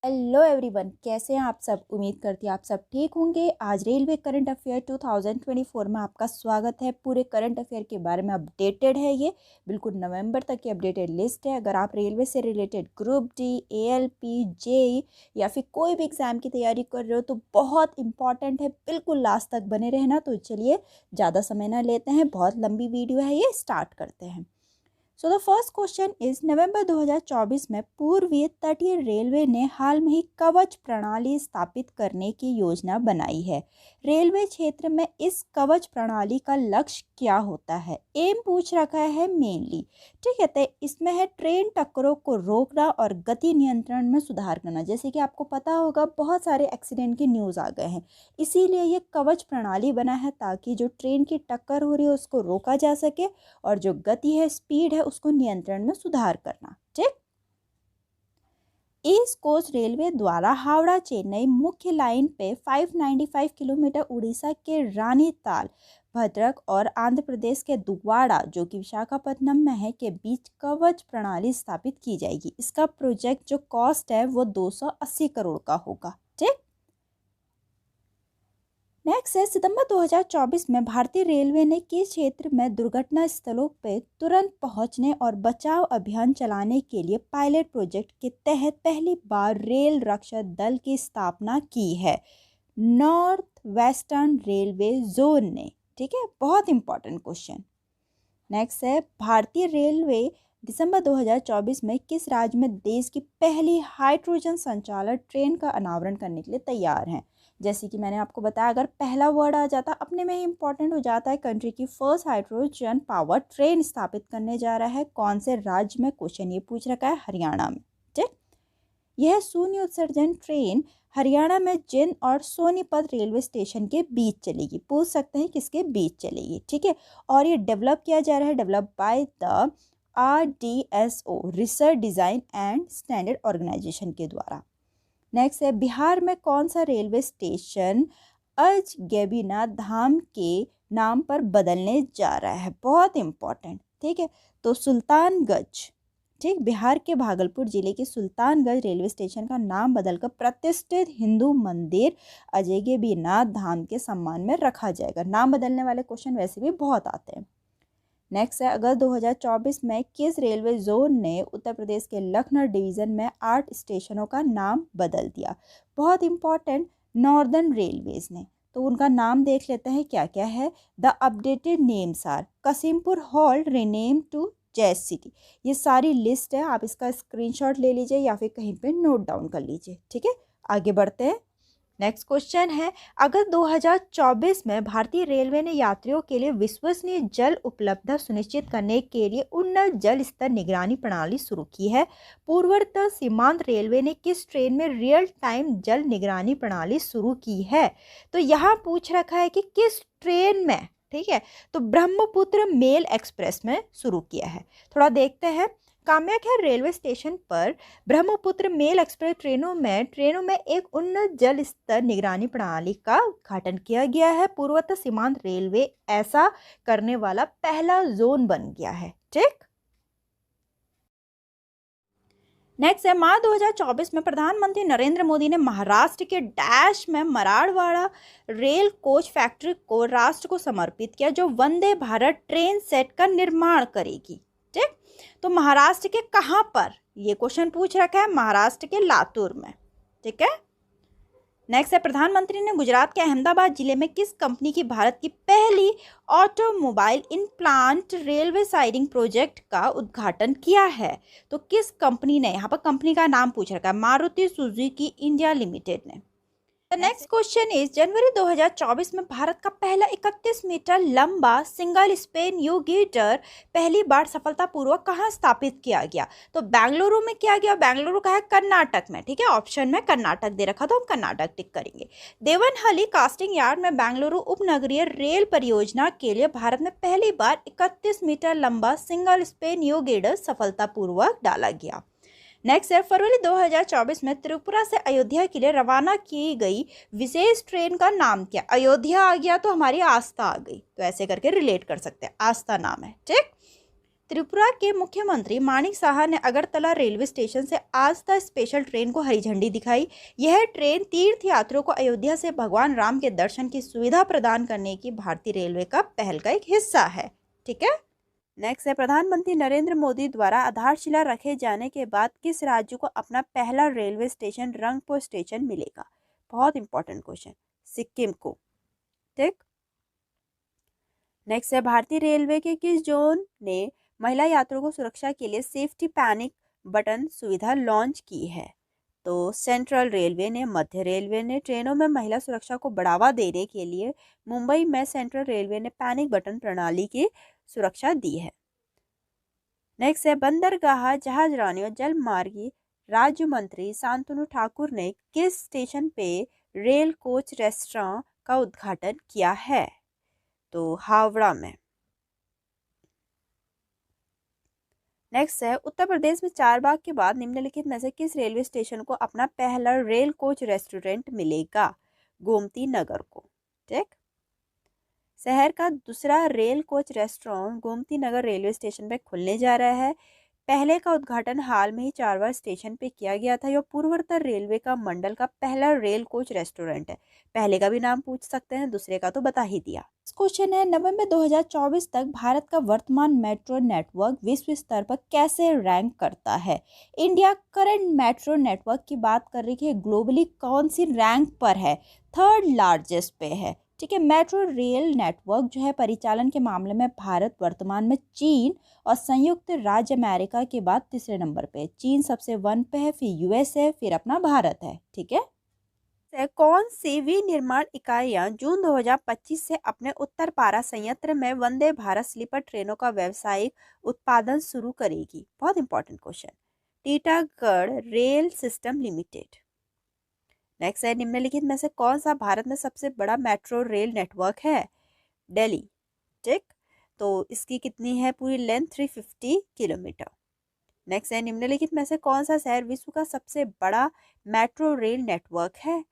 Hello everyone, कैसे हैं आप सब। उम्मीद करती हूँ आप सब ठीक होंगे। आज रेलवे करंट अफेयर 2024 में आपका स्वागत है। पूरे करंट अफेयर के बारे में अपडेटेड है, ये बिल्कुल नवंबर तक की अपडेटेड लिस्ट है। अगर आप रेलवे से related group D, ALP, JE या फिर कोई भी एग्जाम की तैयारी कर रहे हो तो बहुत इंपॉर्टेंट है, बिल्कुल लास्ट तक बने रहना। तो चलिए ज़्यादा समय ना लेते हैं, बहुत लंबी वीडियो है ये, स्टार्ट करते हैं। So the first question is नवंबर 2024 में पूर्वीय तटीय रेलवे ने हाल में ही कवच प्रणाली स्थापित करने की योजना बनाई है। रेलवे क्षेत्र में इस कवच प्रणाली का लक्ष्य क्या होता है? एम पूछ रखा है मेनली, ठीक है। तो इसमें है ट्रेन टक्करों को रोकना और गति नियंत्रण में सुधार करना। जैसे कि आपको पता होगा बहुत सारे एक्सीडेंट की न्यूज़ आ गए हैं, इसीलिए ये कवच प्रणाली बना है ताकि जो ट्रेन की टक्कर हो रही है उसको रोका जा सके और जो गति है, स्पीड है, उसको नियंत्रण में सुधार करना। ठीक। ईस्ट कोस्ट रेलवे द्वारा हावड़ा चेन्नई मुख्य लाइन पे 595 किलोमीटर उड़ीसा के रानीताल, भद्रक और आंध्र प्रदेश के दुग्वाड़ा जो कि विशाखापट्टनम में है के बीच कवच प्रणाली स्थापित की जाएगी। इसका प्रोजेक्ट जो कॉस्ट है वो 280 करोड़ का होगा। ठीक। नेक्स्ट है सितंबर 2024 में भारतीय रेलवे ने किस क्षेत्र में दुर्घटना स्थलों पर तुरंत पहुंचने और बचाव अभियान चलाने के लिए पायलट प्रोजेक्ट के तहत पहली बार रेल रक्षा दल की स्थापना की है? नॉर्थ वेस्टर्न रेलवे जोन ने। ठीक है, बहुत इंपॉर्टेंट क्वेश्चन। नेक्स्ट है भारतीय रेलवे दिसंबर 2024 में किस राज्य में देश की पहली हाइड्रोजन संचालित ट्रेन का अनावरण करने के लिए तैयार हैं? जैसे कि मैंने आपको बताया, अगर पहला वर्ड आ जाता अपने में ही इंपॉर्टेंट हो जाता है। कंट्री की फर्स्ट हाइड्रोजन पावर ट्रेन स्थापित करने जा रहा है। कौन से राज्य में? क्वेश्चन ये पूछ रखा है, हरियाणा में। ठीक। यह शून्य उत्सर्जन ट्रेन हरियाणा में जिंद और सोनीपत रेलवे स्टेशन के बीच चलेगी। पूछ सकते हैं किसके बीच चलेगी। ठीक है, और ये डेवलप किया जा रहा है, develop by the RDSO, research design and standard organization के द्वारा। नेक्स्ट है बिहार में कौन सा रेलवे स्टेशन अजगैबीनाथ धाम के नाम पर बदलने जा रहा है? बहुत इंपॉर्टेंट। ठीक है, तो सुल्तानगंज। ठीक, बिहार के भागलपुर जिले के सुल्तानगंज रेलवे स्टेशन का नाम बदलकर प्रतिष्ठित हिंदू मंदिर अजगैबीनाथ धाम के सम्मान में रखा जाएगा। नाम बदलने वाले क्वेश्चन वैसे भी बहुत आते हैं। नेक्स्ट है अगस्त 2024 में किस रेलवे जोन ने उत्तर प्रदेश के लखनऊ डिवीज़न में 8 स्टेशनों का नाम बदल दिया? बहुत इंपॉर्टेंट, नॉर्दर्न रेलवेज ने। तो उनका नाम देख लेते हैं क्या क्या है। The updated names are Kasimpur halt rename to Jais city. ये सारी लिस्ट है, आप इसका स्क्रीनशॉट ले लीजिए या फिर कहीं पे नोट डाउन कर लीजिए। ठीक है, आगे बढ़ते हैं। नेक्स्ट क्वेश्चन है अगस्त 2024 में भारतीय रेलवे ने यात्रियों के लिए विश्वसनीय जल उपलब्धता सुनिश्चित करने के लिए उन्नत जल स्तर निगरानी प्रणाली शुरू की है। पूर्वोत्तर सीमांत रेलवे ने किस ट्रेन में रियल टाइम जल निगरानी प्रणाली शुरू की है? तो यहाँ पूछ रखा है कि किस ट्रेन में। ठीक है, तो ब्रह्मपुत्र मेल एक्सप्रेस में शुरू किया है। थोड़ा देखते हैं। कामाख्या रेलवे स्टेशन पर ब्रह्मपुत्र मेल एक्सप्रेस ट्रेनों में एक उन्नत जल स्तर निगरानी प्रणाली का उद्घाटन किया गया है। पूर्वोत्तर सीमांत रेलवे ऐसा करने वाला पहला जोन बन गया है। ठीक। नेक्स्ट है मार्च 2024 में प्रधानमंत्री नरेंद्र मोदी ने महाराष्ट्र के डैश में मराठवाड़ा रेल कोच फैक्ट्री को राष्ट्र को समर्पित किया, जो वंदे भारत ट्रेन सेट का निर्माण करेगी। ठीक, तो महाराष्ट्र के कहाँ पर? ये क्वेश्चन पूछ रखा है, महाराष्ट्र के लातूर में। ठीक है। नेक्स्ट है प्रधानमंत्री ने गुजरात के अहमदाबाद जिले में किस कंपनी की भारत की पहली automobile in plant railway siding project का उद्घाटन किया है? तो किस कंपनी ने? यहाँ पर कंपनी का नाम पूछ रखा है, मारुति सुजुकी इंडिया लिमिटेड ने। नेक्स्ट क्वेश्चन इज जनवरी 2024 में भारत का पहला 31 मीटर लंबा सिंगल स्पेन यू गिटर पहली बार सफलतापूर्वक कहाँ स्थापित किया गया? तो बेंगलुरु में किया गया। बेंगलुरु का है कर्नाटक में। ठीक है, ऑप्शन में कर्नाटक दे रखा तो हम कर्नाटक टिक करेंगे। देवनहली कास्टिंग यार्ड में बेंगलुरु उपनगरीय रेल परियोजना के लिए भारत में पहली बार 31 मीटर लंबा सिंगल स्पेन यू गिटर सफलतापूर्वक डाला गया। नेक्स्ट है फरवरी 2024 में त्रिपुरा से अयोध्या के लिए रवाना की गई विशेष ट्रेन का नाम क्या? अयोध्या आ गया तो हमारी आस्था आ गई, तो ऐसे करके रिलेट कर सकते हैं, आस्था नाम है। ठीक। त्रिपुरा के मुख्यमंत्री माणिक साहा ने अगरतला रेलवे स्टेशन से आस्था स्पेशल ट्रेन को हरी झंडी दिखाई। यह ट्रेन तीर्थ यात्रियों को अयोध्या से भगवान राम के दर्शन की सुविधा प्रदान करने की भारतीय रेलवे का पहल का एक हिस्सा है। ठीक है, नेक्स्ट है, प्रधानमंत्री नरेंद्र मोदी द्वारा आधारशिला रखे जाने के बाद किस राज्य को अपना पहला रेलवे स्टेशन रंगपुर स्टेशन मिलेगा? बहुत इंपॉर्टेंट क्वेश्चन, सिक्किम को। ठीक, नेक्स्ट है, भारतीय रेलवे के किस जोन ने महिला यात्रियों को सुरक्षा के लिए सेफ्टी पैनिक बटन सुविधा लॉन्च की है? तो सेंट्रल रेलवे ने, मध्य रेलवे ने ट्रेनों में महिला सुरक्षा को बढ़ावा देने के लिए मुंबई में सेंट्रल रेलवे ने पैनिक बटन प्रणाली की सुरक्षा दी है। नेक्स्ट है, बंदरगाह जहाजरानी और जलमार्गी राज्य मंत्री शांतनु ठाकुर ने किस स्टेशन पे रेल कोच रेस्टोरेंट का उद्घाटन किया है? तो हावड़ा में। नेक्स्ट है, उत्तर प्रदेश में चारबाग के बाद निम्नलिखित में से किस रेलवे स्टेशन को अपना पहला रेल कोच रेस्टोरेंट मिलेगा? गोमती नगर को। ठीक, शहर का दूसरा rail coach restaurant Gomti Nagar railway station पे खुलने जा रहा है। पहले का उद्घाटन हाल में ही चारबाग स्टेशन पे किया गया था। यह पूर्वोत्तर रेलवे का मंडल का पहला रेल कोच रेस्टोरेंट है। पहले का भी नाम पूछ सकते हैं, दूसरे का तो बता ही दिया। क्वेश्चन है, नवंबर 2024 तक भारत का वर्तमान मेट्रो नेटवर्क विश्व स्तर पर कैसे रैंक करता है? इंडिया करंट मेट्रो नेटवर्क की बात कर रही है, ग्लोबली कौन सी रैंक पर है? थर्ड लार्जेस्ट पे है। ठीक है, मेट्रो रेल नेटवर्क जो है परिचालन के मामले में भारत वर्तमान में चीन और संयुक्त राज्य अमेरिका के बाद तीसरे नंबर पे। चीन सबसे 1 पे है, फिर यूएस है, फिर अपना भारत है। ठीक है, कौन सी विनिर्माण इकाइयां जून 2025 से अपने उत्तर पारा संयंत्र में वंदे भारत स्लीपर ट्रेनों का व्यावसायिक उत्पादन शुरू करेगी? बहुत important question, Titagarh rail system limited. Next है, निम्नलिखित में से कौन सा भारत में सबसे बड़ा मेट्रो रेल नेटवर्क है? दिल्ली। ठीक, तो इसकी कितनी है पूरी लेंथ? 350 किलोमीटर। नेक्स्ट है, निम्नलिखित में से कौन सा शहर विश्व का सबसे बड़ा मेट्रो रेल नेटवर्क है?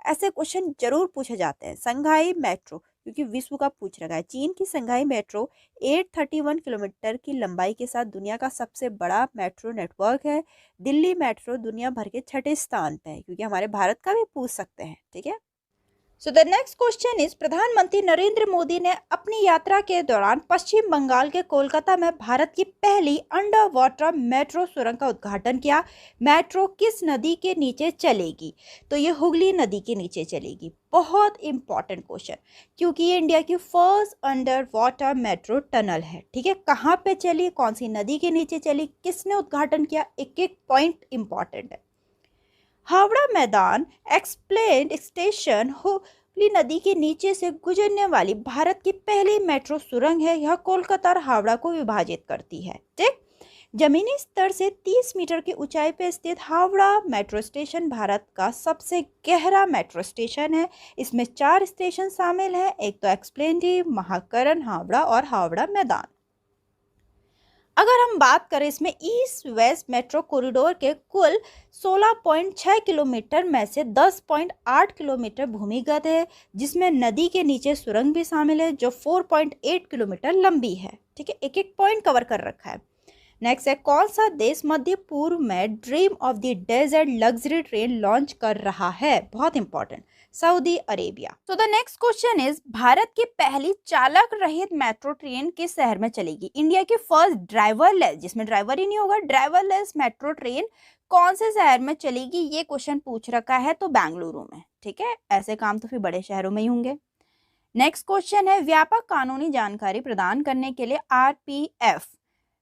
ऐसे क्वेश्चन जरूर पूछे जाते हैं। संघाई मेट्रो, क्योंकि विश्व का पूछ रखा है। चीन की संघाई मेट्रो 831 किलोमीटर की लंबाई के साथ दुनिया का सबसे बड़ा मेट्रो नेटवर्क है। दिल्ली मेट्रो दुनिया भर के 6ठे स्थान पे है, क्योंकि हमारे भारत का भी पूछ सकते हैं। ठीक है, so the next question is, प्रधानमंत्री नरेंद्र मोदी ने अपनी यात्रा के दौरान पश्चिम बंगाल के कोलकाता में भारत की पहली अंडर वाटर मेट्रो सुरंग का उद्घाटन किया। मेट्रो किस नदी के नीचे चलेगी? तो ये हुगली नदी के नीचे चलेगी। बहुत इंपॉर्टेंट क्वेश्चन, क्योंकि ये इंडिया की first under water metro tunnel है। ठीक है, कहाँ पे चली, कौन सी नदी के नीचे चली, किसने उद्घाटन किया, एक एक पॉइंट इंपॉर्टेंट है। हावड़ा मैदान एक्सप्लेन स्टेशन हुगली नदी के नीचे से गुजरने वाली भारत की पहली मेट्रो सुरंग है। यह कोलकाता और हावड़ा को विभाजित करती है। ठीक, जमीनी स्तर से 30 मीटर की ऊंचाई पर स्थित हावड़ा मेट्रो स्टेशन भारत का सबसे गहरा मेट्रो स्टेशन है। इसमें 4 स्टेशन शामिल हैं, एक तो एक्सप्लेनेटिव, महाकरण, हावड़ा और हावड़ा मैदान। अगर हम बात करें इसमें ईस्ट वेस्ट मेट्रो कॉरिडोर के कुल 16.6 किलोमीटर में से 10.8 किलोमीटर भूमिगत है, जिसमें नदी के नीचे सुरंग भी शामिल है जो 4.8 किलोमीटर लंबी है। ठीक है, एक एक पॉइंट कवर कर रखा है। नेक्स्ट है, कौन सा देश मध्य पूर्व में dream of the desert luxury train launch कर रहा है? बहुत इंपॉर्टेंट, सऊदी अरेबिया। तो the next question is, Bharat की पहली चालक रहित मेट्रो ट्रेन किस शहर में चलेगी? इंडिया की फर्स्ट ड्राइवरलेस, जिसमें ड्राइवर ही नहीं होगा, ड्राइवरलेस मेट्रो ट्रेन कौन से शहर में चलेगी? ये क्वेश्चन पूछ रखा है, तो बेंगलुरु में। ठीक है, ऐसे काम तो फिर बड़े शहरों में ही होंगे। नेक्स्ट क्वेश्चन है, व्यापक कानूनी जानकारी प्रदान करने के लिए आरपीएफ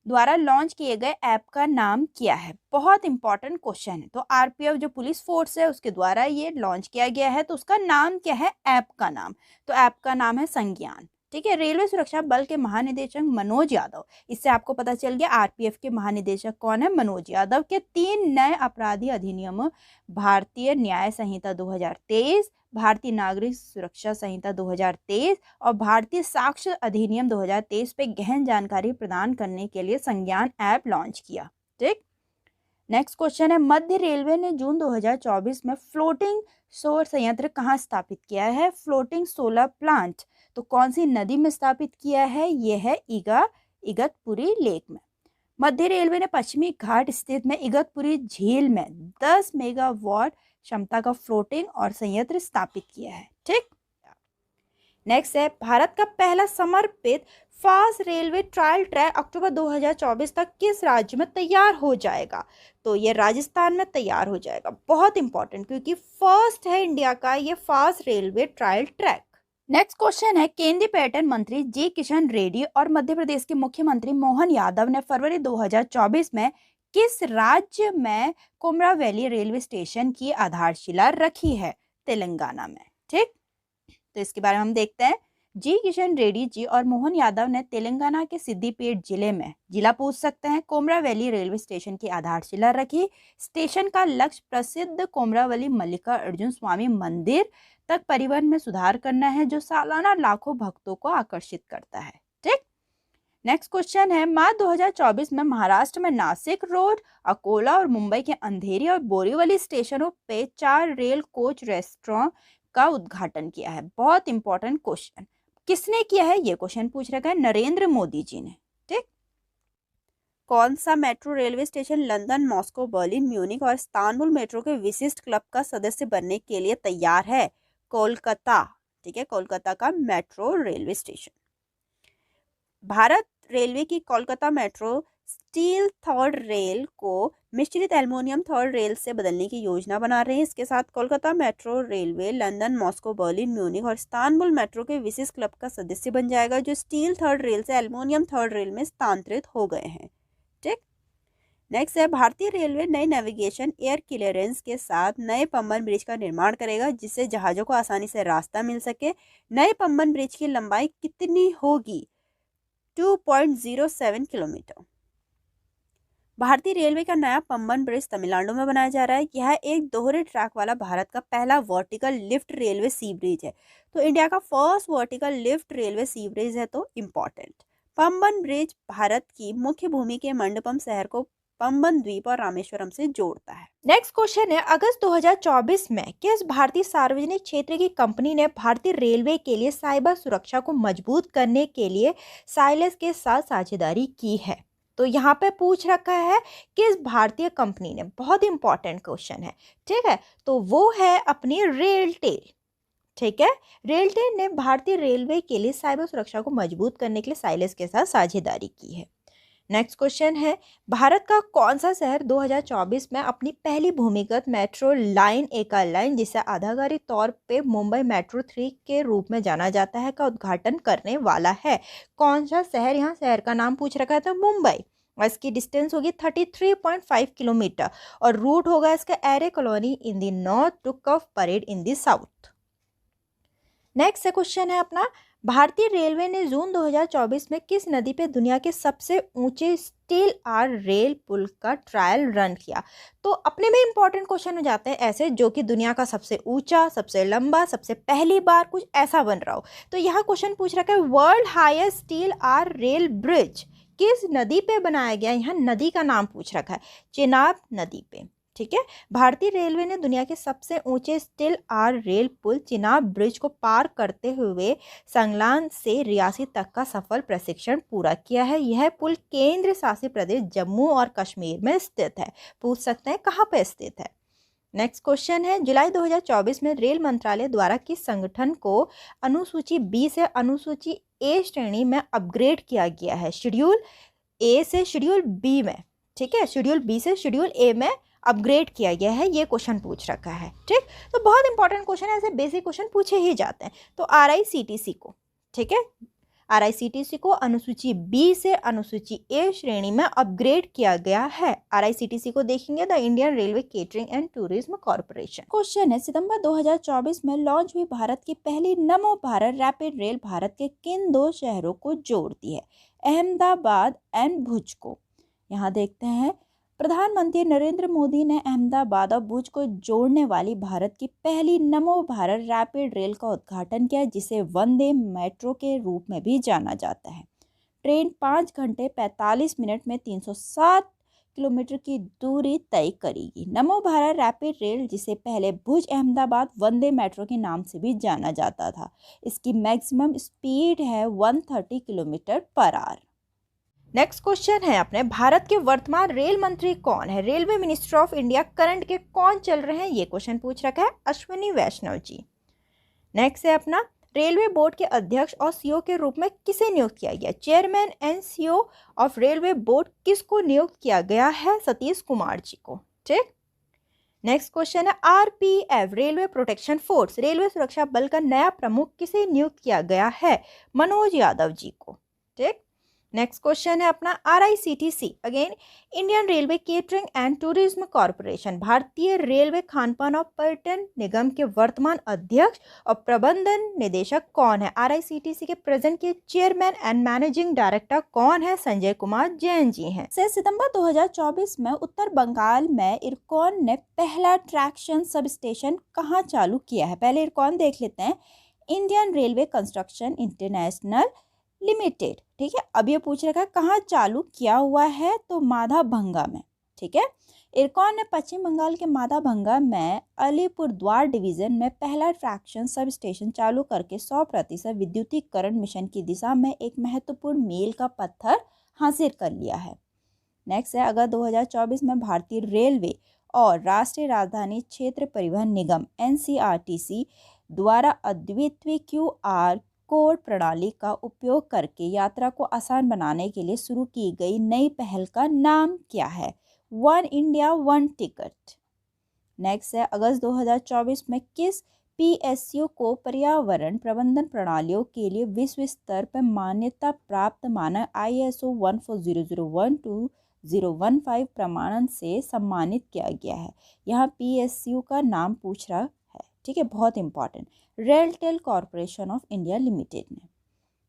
द्वारा लॉन्च किए गए ऐप का नाम क्या है? बहुत इंपॉर्टेंट क्वेश्चन है। तो आरपीएफ जो पुलिस फोर्स है उसके द्वारा ये लॉन्च किया गया है, तो उसका नाम क्या है? ऐप का नाम, तो ऐप का नाम है संज्ञान। ठीक है, रेलवे सुरक्षा बल के महानिदेशक मनोज यादव, इससे आपको पता चल गया आरपीएफ के महानिदेशक कौन है? मनोज यादव के 3 नए अपराधी अधिनियम, भारतीय न्याय संहिता 2023, भारतीय नागरिक सुरक्षा संहिता 2023 और भारतीय साक्ष्य अधिनियम 2023 पे गहन जानकारी प्रदान करने के लिए संज्ञान ऐप लॉन्च किया। ठीक, नेक्स्ट क्वेश्चन है, मध्य रेलवे ने जून 2024 में फ्लोटिंग सौर संयंत्र कहाँ स्थापित किया है? फ्लोटिंग सोलर प्लांट, तो कौन सी नदी में स्थापित किया है? यह है इगतपुरी लेक में। मध्य रेलवे ने पश्चिमी घाट स्थित में इगतपुरी झील में 10 मेगावाट क्षमता का फ्लोटिंग और संयंत्र स्थापित किया है। ठीक, नेक्स्ट है भारत का पहला समर्पित फास्ट रेलवे ट्रायल ट्रैक अक्टूबर 2024 तक किस राज्य में तैयार हो जाएगा? तो ये राजस्थान में तैयार हो जाएगा। बहुत इंपॉर्टेंट, क्योंकि फर्स्ट है इंडिया का ये fast railway trial track. Next question है, केंद्रीय पर्यटन मंत्री जी किशन रेड्डी और मध्य प्रदेश के मुख्यमंत्री मोहन यादव ने फरवरी 2024 में किस राज्य में कोमरावेली रेलवे स्टेशन की आधारशिला रखी है? तेलंगाना में। ठीक, तो इसके बारे में हम देखते हैं। जी किशन रेड्डी जी और मोहन यादव ने तेलंगाना के सिद्दीपेट जिले में, जिला पूछ सकते हैं, कोमरावेली रेलवे स्टेशन की आधारशिला रखी। स्टेशन का लक्ष्य प्रसिद्ध कोमरावेली मल्लिकार्जुन स्वामी मंदिर तक परिवहन में सुधार करना है, जो सालाना लाखों भक्तों को आकर्षित करता है। ठीक, नेक्स्ट क्वेश्चन है, मार्च 2024 में महाराष्ट्र में नासिक रोड, अकोला और मुंबई के अंधेरी और बोरीवली स्टेशनों पे 4 रेल कोच रेस्टोरेंट का उद्घाटन किया है। बहुत इंपॉर्टेंट क्वेश्चन, किसने किया है? ये क्वेश्चन पूछ रखा है नरेंद्र मोदी जी ने। ठीक, कौन सा metro railway station London, Moscow, Berlin, Munich और इस्तांबुल मेट्रो के विशिष्ट क्लब का सदस्य बनने के लिए तैयार है? कोलकाता। ठीक है, कोलकाता का metro railway station. Bharat railway की Kolkata metro steel third rail को मिश्रित एल्युमिनियम थर्ड रेल से बदलने की योजना बना रहे हैं। इसके साथ Kolkata metro railway London, Moscow, Berlin, Munich और इस्तांबुल मेट्रो के विशेष क्लब का सदस्य बन जाएगा, जो स्टील थर्ड रेल से एल्युमिनियम थर्ड रेल में स्थानांतरित हो गए हैं। ठीक, नेक्स्ट है, भारतीय रेलवे नए नेविगेशन एयर क्लियरेंस के साथ नए पंबन ब्रिज का निर्माण करेगा, जिससे जहाजों को आसानी से रास्ता मिल सके। नए पंबन ब्रिज की लंबाई कितनी होगी? 2.07 किलोमीटर। भारतीय रेलवे का नया पंबन ब्रिज तमिलनाडु में बनाया जा रहा है। यह एक दोहरे ट्रैक वाला भारत का पहला वर्टिकल लिफ्ट रेलवे सी ब्रिज है। तो इंडिया का फर्स्ट वर्टिकल लिफ्ट रेलवे सी ब्रिज है, तो इम्पोर्टेंट। पंबन ब्रिज भारत की मुख्य भूमि के मंडपम शहर को पंबन द्वीप और रामेश्वरम से जोड़ता है। नेक्स्ट क्वेश्चन है, अगस्त 2024 में किस भारतीय सार्वजनिक क्षेत्र की कंपनी ने भारतीय रेलवे के लिए साइबर सुरक्षा को मजबूत करने के लिए साइलेंस के साथ साझेदारी की है? तो यहाँ पे पूछ रखा है किस भारतीय कंपनी ने। बहुत इंपॉर्टेंट क्वेश्चन है। ठीक है, तो वो है अपनी रेलटेल। ठीक है, रेलटेल ने भारतीय रेलवे के लिए साइबर सुरक्षा को मजबूत करने के लिए साइलेंस के साथ साझेदारी की है। नेक्स्ट क्वेश्चन है, भारत का कौन सा शहर 2024 में अपनी पहली भूमिगत मेट्रो लाइन एकल लाइन, जिसे आधिकारिक तौर पे मुंबई मेट्रो 3 के रूप में जाना जाता है, का उद्घाटन करने वाला है? कौन सा शहर? यहाँ शहर का नाम पूछ रखा था मुंबई, और इसकी डिस्टेंस होगी 33.5 किलोमीटर और रूट होगा इसका Aarey colony in the north to Cuff Parade in the south. Next question है अपना, भारतीय रेलवे ने जून 2024 में किस नदी पे दुनिया के सबसे ऊंचे स्टील आर रेल पुल का ट्रायल रन किया? तो अपने में इंपॉर्टेंट क्वेश्चन हो जाते हैं ऐसे, जो कि दुनिया का सबसे ऊंचा, सबसे लंबा, सबसे पहली बार कुछ ऐसा बन रहा हो। तो यहाँ क्वेश्चन पूछ रखा है, world highest steel arch rail bridge किस नदी पे बनाया गया? यहाँ नदी का नाम पूछ रखा है, चेनाब नदी पे। ठीक है, भारतीय रेलवे ने दुनिया के सबसे ऊंचे स्टील आर रेल पुल चेनाब ब्रिज को पार करते हुए संगलान से रियासी तक का सफल प्रशिक्षण पूरा किया है। यह पुल केंद्र शासित प्रदेश जम्मू और कश्मीर में स्थित है। पूछ सकते हैं कहाँ पे स्थित है। नेक्स्ट क्वेश्चन है, जुलाई 2024 में रेल मंत्रालय द्वारा किस संगठन को अनुसूची बी से अनुसूची ए श्रेणी में अपग्रेड किया गया है? शेड्यूल ए से शेड्यूल बी में। ठीक है, शेड्यूल बी से शेड्यूल ए में अपग्रेड किया गया है, ये क्वेश्चन पूछ रखा है। ठीक, तो बहुत इंपॉर्टेंट क्वेश्चन है, ऐसे बेसिक क्वेश्चन पूछे ही जाते हैं। तो RICTC को, ठीक है, RICTC को अनुसूची बी से अनुसूची ए श्रेणी में अपग्रेड किया गया है। RICTC को देखेंगे the Indian railway catering and tourism corporation. Question है, सितंबर 2024 में लॉन्च हुई भारत की पहली नमो भारत रैपिड रेल भारत के किन 2 शहरों को जोड़ती है? अहमदाबाद एंड भुज को। यहाँ देखते हैं, प्रधानमंत्री नरेंद्र मोदी ने अहमदाबाद और भुज को जोड़ने वाली भारत की पहली नमो भारत रैपिड रेल का उद्घाटन किया, जिसे वंदे मेट्रो के रूप में भी जाना जाता है। ट्रेन 5 घंटे 45 मिनट में 307 किलोमीटर की दूरी तय करेगी। नमो भारत रैपिड रेल, जिसे पहले भुज अहमदाबाद वंदे मेट्रो के नाम से भी जाना जाता था, इसकी मैक्सिमम स्पीड है 130 kilometre per hour. Next question है अपने, भारत के वर्तमान रेल मंत्री कौन है? Railway minister of India current के कौन चल रहे हैं? ये क्वेश्चन पूछ रखा है अश्विनी वैष्णव जी। नेक्स्ट है अपना, रेलवे बोर्ड के अध्यक्ष और सीईओ के रूप में किसे नियुक्त किया गया? Chairman and CEO of railway board किसको नियुक्त किया गया है? सतीश कुमार जी को। ठीक। नेक्स्ट क्वेश्चन है, RPF railway protection force railway सुरक्षा बल का नया प्रमुख किसे नियुक्त किया गया है? मनोज यादव जी को। ठीक। नेक्स्ट क्वेश्चन है अपना, IRCTC again Indian railway catering and tourism corporation भारतीय रेलवे खानपान और पर्यटन निगम के वर्तमान अध्यक्ष और प्रबंधन निदेशक कौन है? आरआईसीटीसी के प्रेजेंट के चेयरमैन एंड मैनेजिंग डायरेक्टर कौन है? संजय कुमार जैन जी हैं। 6 सितंबर 2024 में उत्तर बंगाल में इरकॉन ने पहला ट्रैक्शन सब स्टेशन कहाँ चालू किया है? पहले इरकॉन देख लेते हैं, Indian railway construction international limited. ठीक है, अब ये पूछ रखा है कहाँ चालू किया हुआ है, तो माधाभंगा में। ठीक है, इरकॉन ने पश्चिम बंगाल के माधाभंगा में अलीपुरद्वार डिवीजन में पहला ट्रैक्शन सब स्टेशन चालू करके 100% विद्युतीकरण मिशन की दिशा में एक महत्वपूर्ण मील का पत्थर हासिल कर लिया है। नेक्स्ट है, अगस्त 2024 में भारतीय रेलवे और राष्ट्रीय राजधानी क्षेत्र परिवहन निगम NCRTC द्वारा अद्वितीय QR कोड प्रणाली का उपयोग करके यात्रा को आसान बनाने के लिए शुरू की गई नई पहल का नाम क्या है? One India one ticket. Next है, अगस्त 2024 में किस PSU को पर्यावरण प्रबंधन प्रणालियों के लिए विश्व स्तर पर मान्यता प्राप्त मानक ISO 14001-2015 प्रमाणन से सम्मानित किया गया है? यहाँ PSU का नाम पूछ रहा है। ठीक है, बहुत important, RailTel corporation of India limited ने।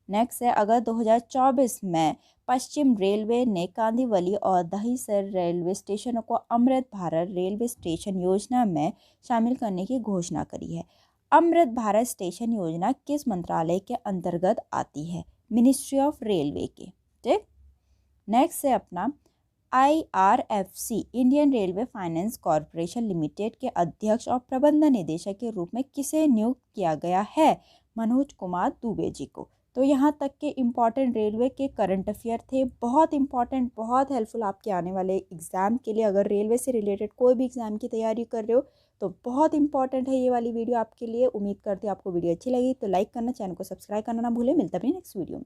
नेक्स्ट है, अगस्त 2024 में पश्चिम रेलवे ने कांदिवली और दहिसर रेलवे स्टेशनों को अमृत भारत रेलवे स्टेशन योजना में शामिल करने की घोषणा करी है। अमृत भारत स्टेशन योजना किस मंत्रालय के अंतर्गत आती है? मिनिस्ट्री ऑफ रेलवे के। ठीक। नेक्स्ट है अपना, IRFC Indian railway finance corporation limited के अध्यक्ष और प्रबंधन निदेशक के रूप में किसे नियुक्त किया गया है? मनोज कुमार दुबे जी को। तो यहाँ तक के इम्पॉर्टेंट रेलवे के करंट अफेयर थे, बहुत इंपॉर्टेंट, बहुत हेल्पफुल आपके आने वाले एग्जाम के लिए। अगर रेलवे से रिलेटेड कोई भी एग्जाम की तैयारी कर रहे हो तो बहुत इंपॉर्टेंट है ये वाली वीडियो आपके लिए। उम्मीद करती हूँ आपको वीडियो अच्छी लगी तो लाइक करना, चैनल को सब्सक्राइब करना ना भूलें। मिलता भी नेक्स्ट वीडियो में।